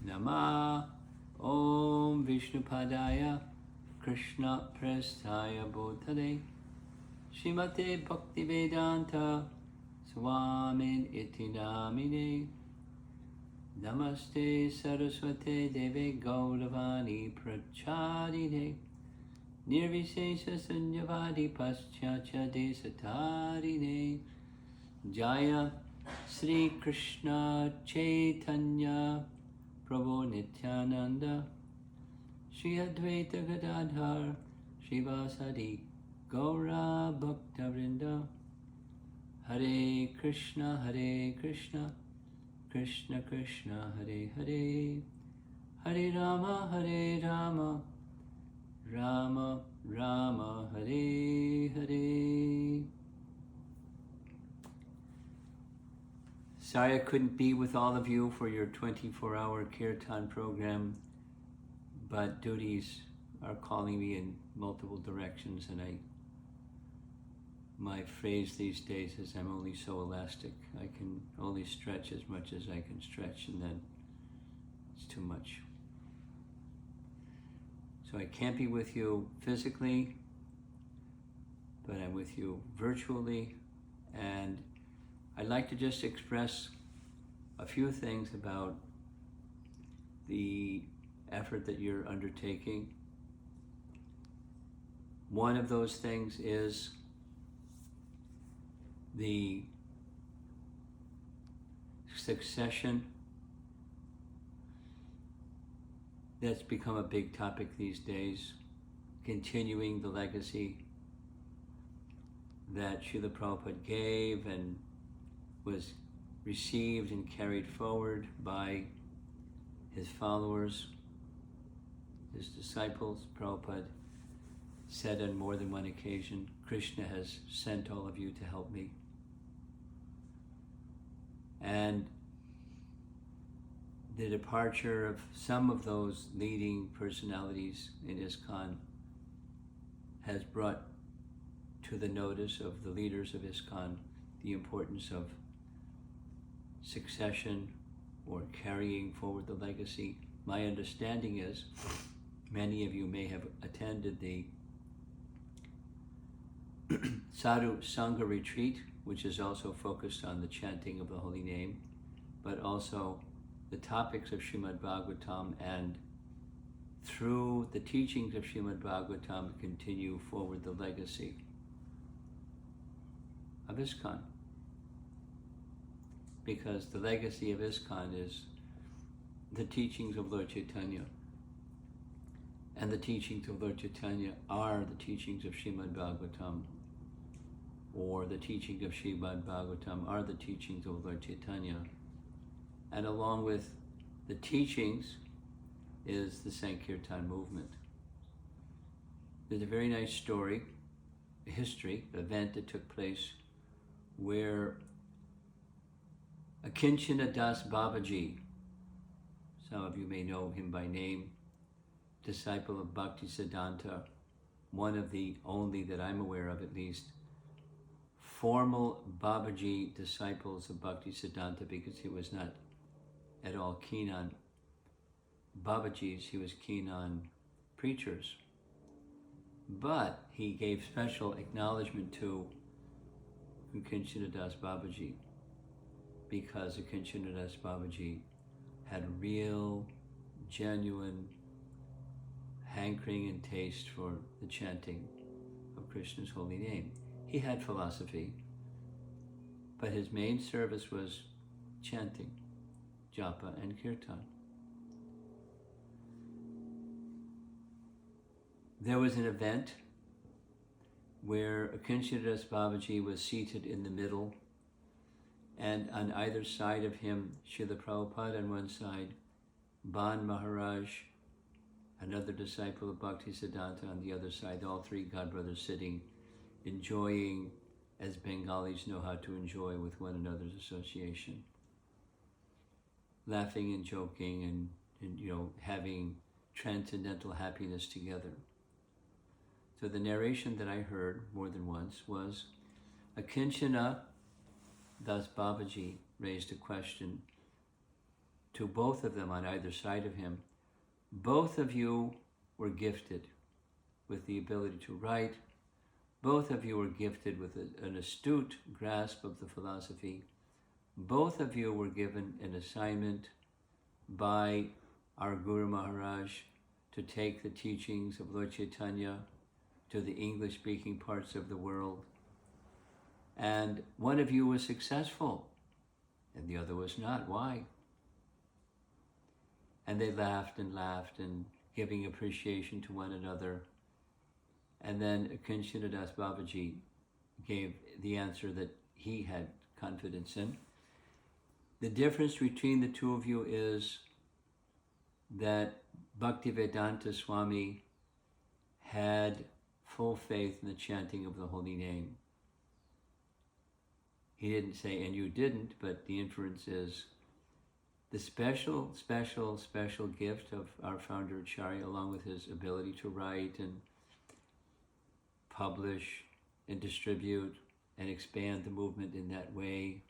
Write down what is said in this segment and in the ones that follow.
Nama Om Vishnupadaya Krishna Prasthaya Bhutale Srimate Bhaktivedanta Swamin Iti Namine Namaste Saraswate Deve Gauravani Prachadine Nirvishesha Sunyavadi Paschatya Desatarine Jaya Sri Krishna Chaitanya Prabhu Nityananda Shri Advaita Gadadhar Shivasadi Gaura Bhaktavrinda Hare Krishna Krishna Krishna Hare Hare Hare Rama Rama Rama Hare Hare. Sorry I couldn't be with all of you for your 24-hour Kirtan program, but duties are calling me in multiple directions, and my phrase these days is I'm only so elastic. I can only stretch as much as I can stretch, and then it's too much. So I can't be with you physically, but I'm with you virtually, and I'd like to just express a few things about the effort that you're undertaking. One of those things is the succession that's become a big topic these days, continuing the legacy that Srila Prabhupada gave and was received and carried forward by his followers, his disciples. Prabhupada said on more than one occasion, Krishna has sent all of you to help me. And the departure of some of those leading personalities in ISKCON has brought to the notice of the leaders of ISKCON the importance of succession or carrying forward the legacy. My understanding is many of you may have attended the Sadhu Sangha retreat, which is also focused on the chanting of the holy name, but also the topics of Srimad Bhagavatam, and through the teachings of Srimad Bhagavatam continue forward the legacy of ISKCON. Because the legacy of ISKCON is the teachings of Lord Chaitanya. And the teachings of Lord Chaitanya are the teachings of Srimad Bhagavatam, or the teachings of Srimad Bhagavatam are the teachings of Lord Chaitanya. And along with the teachings is the Sankirtan movement. There's a very nice story, a history, an event that took place where Akinchana Das Babaji, some of you may know him by name, disciple of Bhakti Siddhanta, one of the only that I'm aware of at least, formal Babaji disciples of Bhakti Siddhanta, because he was not at all keen on Babajis, he was keen on preachers. But he gave special acknowledgement to Akinchana Das Babaji, because Akinchana Das Babaji had real, genuine hankering and taste for the chanting of Krishna's holy name. He had philosophy, but his main service was chanting, japa and kirtan. There was an event where Akinchana Das Babaji was seated in the middle, and on either side of him, Srila Prabhupada on one side, Ban Maharaj, another disciple of Bhakti Siddhanta on the other side, all three godbrothers sitting, enjoying as Bengalis know how to enjoy with one another's association. Laughing and joking and having transcendental happiness together. So the narration that I heard more than once was Akinchana Das Babaji raised a question to both of them on either side of him, both of you were gifted with the ability to write. Both of you were gifted with an astute grasp of the philosophy. Both of you were given an assignment by our Guru Maharaj to take the teachings of Lord Chaitanya to the English-speaking parts of the world. And one of you was successful, and the other was not. Why? And they laughed and giving appreciation to one another. And then Kanchanadas Babaji gave the answer that he had confidence in. The difference between the two of you is that Bhaktivedanta Swami had full faith in the chanting of the holy name. He didn't say, and you didn't, but the inference is the special gift of our founder Acharya, along with his ability to write and publish and distribute and expand the movement in that way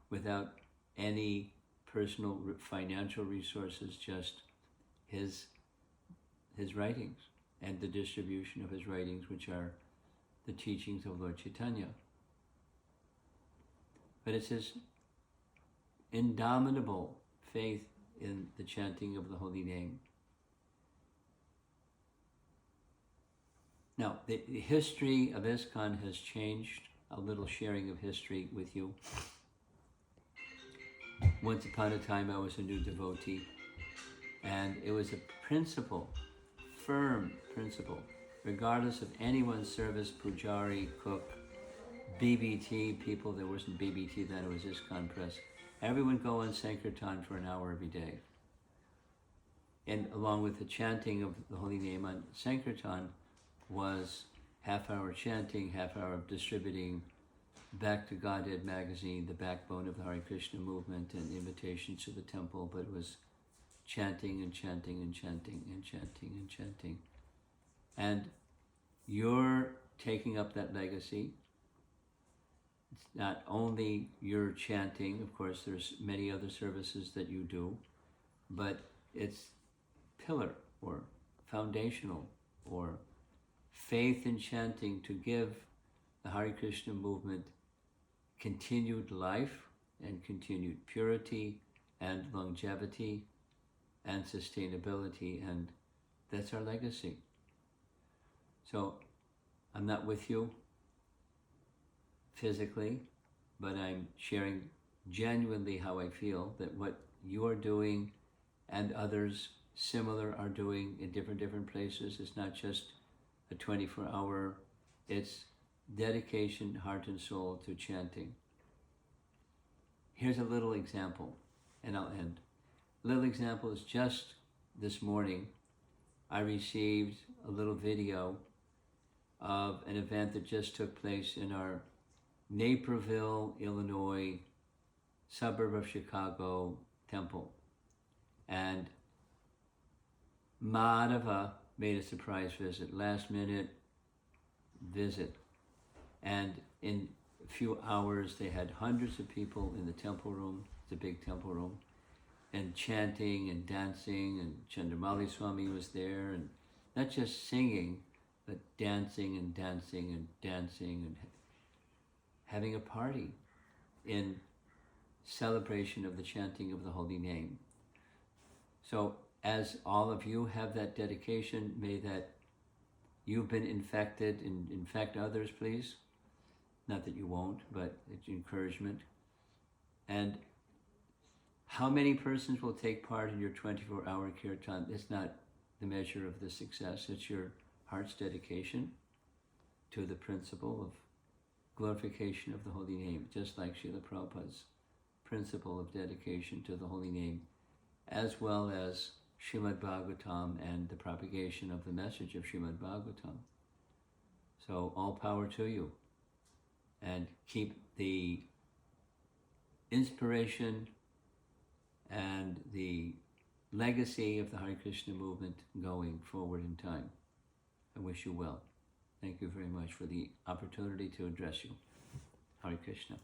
without any personal financial resources, just his writings and the distribution of his writings, which are the teachings of Lord Chaitanya. But it's his indomitable faith in the chanting of the holy name. Now, the history of ISKCON has changed. A little sharing of history with you. Once upon a time, I was a new devotee, and it was a principle, firm principle, regardless of anyone's service, pujari, cook, BBT people. There wasn't BBT then, it was ISKCON Press. Everyone go on Sankirtan for an hour every day. And along with the chanting of the holy name on Sankirtan was half-hour chanting, half-hour of distributing Back to Godhead magazine, the backbone of the Hare Krishna movement, and invitations to the temple, but it was chanting and chanting and chanting and chanting and chanting. And you're taking up that legacy. It's not only your chanting, of course, there's many other services that you do, but it's pillar or foundational or faith in chanting to give the Hare Krishna movement continued life and continued purity and longevity and sustainability, and that's our legacy. So I'm not with you physically, but I'm sharing genuinely how I feel that what you are doing and others similar are doing in different places is not just a 24-hour, it's dedication, heart and soul to chanting. Here's a little example, and I'll end. A little example is just this morning, I received a little video of an event that just took place in our Naperville, Illinois, suburb of Chicago temple. And Madhava made a surprise visit, last minute visit. And in a few hours, they had hundreds of people in the temple room, it's a big temple room, and chanting and dancing, and Chandramali Swami was there, and not just singing, but dancing and dancing and dancing and having a party in celebration of the chanting of the holy name. So as all of you have that dedication, may that you've been infected and infect others, please. Not that you won't, but it's encouragement. And how many persons will take part in your 24-hour kirtan? It's not the measure of the success. It's your heart's dedication to the principle of glorification of the holy name, just like Srila Prabhupada's principle of dedication to the holy name, as well as Srimad Bhagavatam and the propagation of the message of Srimad Bhagavatam. So all power to you, and keep the inspiration and the legacy of the Hare Krishna movement going forward in time. I wish you well. Thank you very much for the opportunity to address you. Hare Krishna.